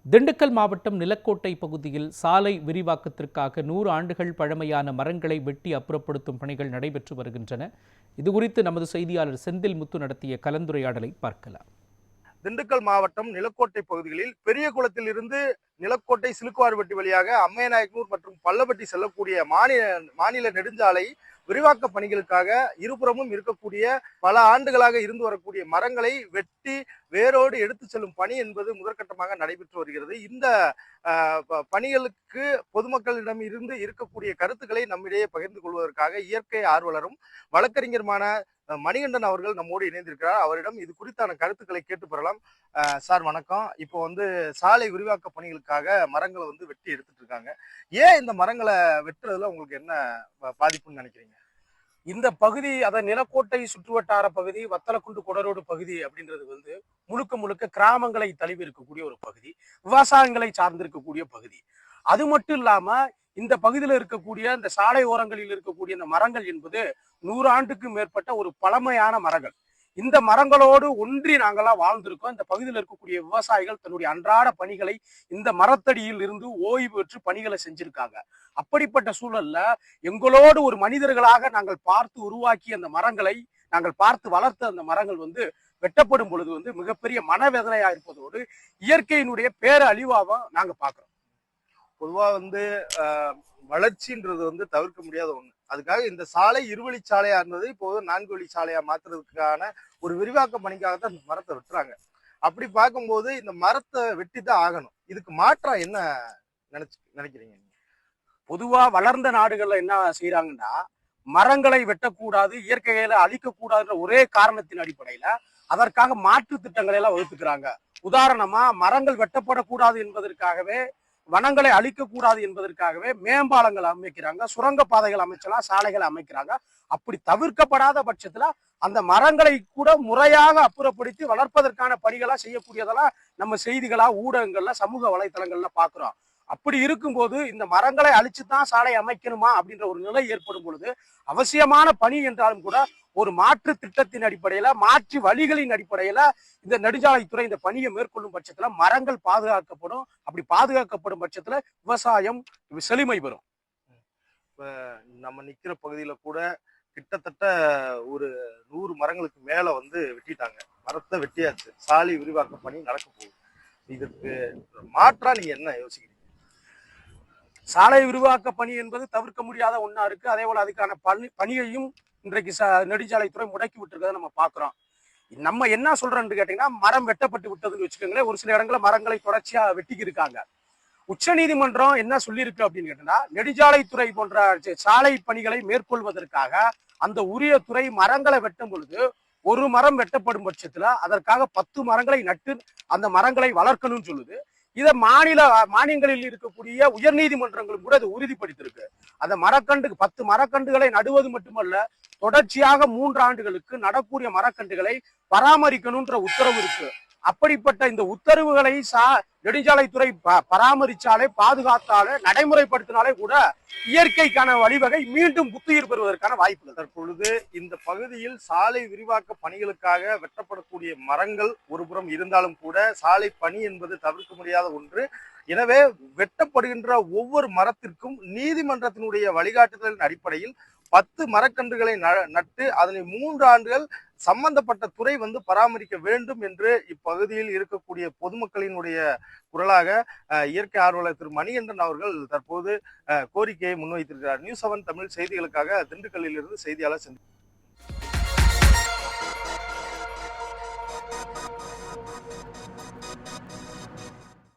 திண்டுக்கல் மாவட்டம் நிலக்கோட்டை பகுதியில் சாலை விரிவாக்கத்திற்காக 100 ஆண்டுகள் பழமையான மரங்களை வெட்டி அப்புறப்படுத்தும் பணிகள் நடைபெற்று வருகின்றன. இதுகுறித்து நமது செய்தியாளர் செந்தில் முத்து நடத்திய கலந்துரையாடலை பார்க்கலாம். திண்டுக்கல் மாவட்டம் நிலக்கோட்டை பகுதிகளில் பெரிய குளத்தில் இருந்து நிலக்கோட்டை சிலுக்குவார்பட்டி வழியாக அம்மையநாயக்கனூர் மற்றும் பள்ளப்பட்டி செல்லக்கூடிய மாநில நெடுஞ்சாலை விரிவாக்க பணிகளுக்காக இருபுறமும் இருக்கக்கூடிய பல ஆண்டுகளாக இருந்து வரக்கூடிய மரங்களை வெட்டி வேரோடு எடுத்து செல்லும் பணி என்பது முதற்கட்டமாக நடைபெற்று வருகிறது. இந்த பணிகளுக்கு பொதுமக்களிடம் இருந்து இருக்கக்கூடிய கருத்துக்களை நம்மிடையே பகிர்ந்து கொள்வதற்காக இயற்கை ஆர்வலரும் வழக்கறிஞருமான மணிகண்டன் அவர்கள் நம்மோடு இணைந்திருக்கிறார். அவரிடம் இது குறித்தான கருத்துக்களை கேட்டு பெறலாம். சார் வணக்கம். இப்போ சாலை விரிவாக்க பணிகளுக்காக மரங்களை வெட்டி எடுத்துட்டு இருக்காங்க. ஏன் இந்த மரங்களை வெட்டுறதுல உங்களுக்கு என்ன பாதிப்புன்னு நினைக்கிறீங்க? இந்த பகுதி அதாவது நிலக்கோட்டை சுற்றுவட்டார பகுதி, வத்தலக்குண்டு கொடரோடு பகுதி அப்படின்றது முழுக்க முழுக்க கிராமங்களை தழுவி இருக்கக்கூடிய ஒரு பகுதி, விவசாயங்களை சார்ந்திருக்கக்கூடிய பகுதி. அது மட்டும் இல்லாம இந்த பகுதியில் இருக்கக்கூடிய இந்த சாலை ஓரங்களில் இருக்கக்கூடிய இந்த மரங்கள் என்பது 100 ஆண்டுக்கு மேற்பட்ட ஒரு பழமையான மரங்கள். இந்த மரங்களோடு ஒன்றி நாங்களாம் வாழ்ந்திருக்கோம். இந்த பகுதியில் இருக்கக்கூடிய விவசாயிகள் தன்னுடைய அன்றாட பணிகளை இந்த மரத்தடியில் இருந்து ஓய்வு பெற்று பணிகளை செஞ்சிருக்காங்க. அப்படிப்பட்ட சூழல்ல எங்களோடு ஒரு மனிதர்களாக நாங்கள் பார்த்து உருவாக்கிய அந்த மரங்களை, நாங்கள் பார்த்து வளர்த்த அந்த மரங்கள் வெட்டப்படும் பொழுது மிகப்பெரிய மனவேதனையா இருப்பதோடு இயற்கையினுடைய பேர அழிவாக நாங்க பாக்குறோம். பொதுவா வளர்ச்சின்றது தவிர்க்க முடியாத ஒண்ணு. அதுக்காக இந்த சாலை இருவழிச்சாலையா இருந்தது இப்போது 4 வழிச்சாலையா மாத்துறதுக்கான ஒரு விரிவாக்க பணிக்காகத்தான் இந்த மரத்தை வெட்டுறாங்க. அப்படி பார்க்கும்போது இந்த மரத்தை வெட்டி தான் ஆகணும். இதுக்கு மாற்றா என்ன நினைக்கிறீங்க? பொதுவா வளர்ந்த நாடுகள்ல என்ன செய்யறாங்கன்னா, மரங்களை வெட்டக்கூடாது, இயற்கையில அழிக்கக்கூடாதுன்ற ஒரே காரணத்தின் அடிப்படையில அதற்காக மாற்று திட்டங்களை எல்லாம் வகுத்துக்கிறாங்க. உதாரணமா, மரங்கள் வெட்டப்படக்கூடாது என்பதற்காகவே, வனங்களை அழிக்கக்கூடாது என்பதற்காகவே மேம்பாலங்கள் அமைக்கிறாங்க, சுரங்க பாதைகள் அமைச்சலாம், சாலைகளை அமைக்கிறாங்க. அப்படி தவிர்க்கப்படாத பட்சத்துல அந்த மரங்களை கூட முறையாக அப்புறப்படுத்தி வளர்ப்பதற்கான பணிகளா செய்யக்கூடியதெல்லாம் நம்ம செய்திகளா, ஊடகங்கள்ல, சமூக வலைத்தளங்கள்ல பாக்குறோம். அப்படி இருக்கும்போது இந்த மரங்களை அழிச்சுதான் சாலை அமைக்கணுமா அப்படின்ற ஒரு நிலை ஏற்படும் பொழுது, அவசியமான பணி என்றாலும் கூட ஒரு மாற்று திட்டத்தின் அடிப்படையில, மாற்று வழிகளின் அடிப்படையில இந்த நெடுஞ்சாலைத்துறை இந்த பணியை மேற்கொள்ளும் பட்சத்துல மரங்கள் பாதுகாக்கப்படும். அப்படி பாதுகாக்கப்படும் பட்சத்துல விவசாயம் செழுமை பெறும். இப்ப நம்ம நிக்கிற பகுதியில கூட கிட்டத்தட்ட ஒரு 100 மரங்களுக்கு மேல வெட்டிட்டாங்க. மரத்தை வெட்டியாச்சு, சாலை விரிவாக்க பணி நடக்க போகுது. இதுக்கு மாற்றா நீங்க என்ன யோசிக்கிறீங்க? சாலை விரிவாக்க பணி என்பது தவிர்க்க முடியாத ஒண்ணா இருக்கு. அதே போல அதுக்கான பணியையும் இன்றைக்கு நெடுஞ்சாலைத்துறை முடக்கி விட்டுருக்கதை நம்ம பாக்குறோம். நம்ம என்ன சொல்றோம்னு கேட்டீங்கன்னா, மரம் வெட்டப்பட்டு விட்டதுன்னு வச்சுக்கோங்களேன். ஒரு சில இடங்களில் மரங்களை தொடர்ச்சியா வெட்டிக்கி இருக்காங்க. உச்ச நீதிமன்றம் என்ன சொல்லியிருக்கு அப்படின்னு கேட்டீங்கன்னா, நெடுஞ்சாலைத்துறை போன்ற சாலை பணிகளை மேற்கொள்வதற்காக அந்த உரிய துறை மரங்களை வெட்டும் பொழுது, ஒரு மரம் வெட்டப்படும் பட்சத்துல அதற்காக 10 மரங்களை நட்டு அந்த மரங்களை வளர்க்கணும்னு சொல்லுது. இதை மாநிலங்களில் இருக்கக்கூடிய உயர் நீதிமன்றங்களும் கூட அது உறுதிப்படுத்திருக்கு. அந்த 10 மரக்கன்றுகளை நடுவது மட்டுமல்ல, தொடர்ச்சியாக 3 ஆண்டுகளுக்கு நடக்கூடிய மரக்கன்றுகளை பராமரிக்கணும்ன்ற உத்தரவு இருக்கு. அப்படிப்பட்ட இந்த உத்தரவுகளை நெடுஞ்சாலைத்துறை பராமரிச்சாலே, பாதுகாத்தாலே, நடைமுறைப்படுத்தினாலே கூட இயற்கைக்கான வழிவகை மீண்டும் புத்துயிர் பெறுவதற்கான வாய்ப்புகள். தற்பொழுது இந்த பகுதியில் சாலை விரிவாக்க பணிகளுக்காக வெட்டப்படக்கூடிய மரங்கள் ஒரு புறம் இருந்தாலும் கூட சாலை பணி என்பது தவிர்க்க முடியாத ஒன்று. எனவே வெட்டப்படுகின்ற ஒவ்வொரு மரத்திற்கும் நீதிமன்றத்தினுடைய வழிகாட்டுதலின் அடிப்படையில் 10 மரக்கன்றுகளை நட்டு அதனை 3 ஆண்டுகள் சம்பந்தப்பட்ட துறை பராமரிக்க வேண்டும் என்று இப்பகுதியில் இருக்கக்கூடிய பொதுமக்களினுடைய குரலாக இயற்கை ஆர்வலர் திரு மணிகண்டன் அவர்கள் தற்போது கோரிக்கையை முன்வைத்திருக்கிறார். நியூஸ் 7 தமிழ் செய்திகளுக்காக திண்டுக்கல்லில் இருந்து செய்தியாளர் செந்தில்.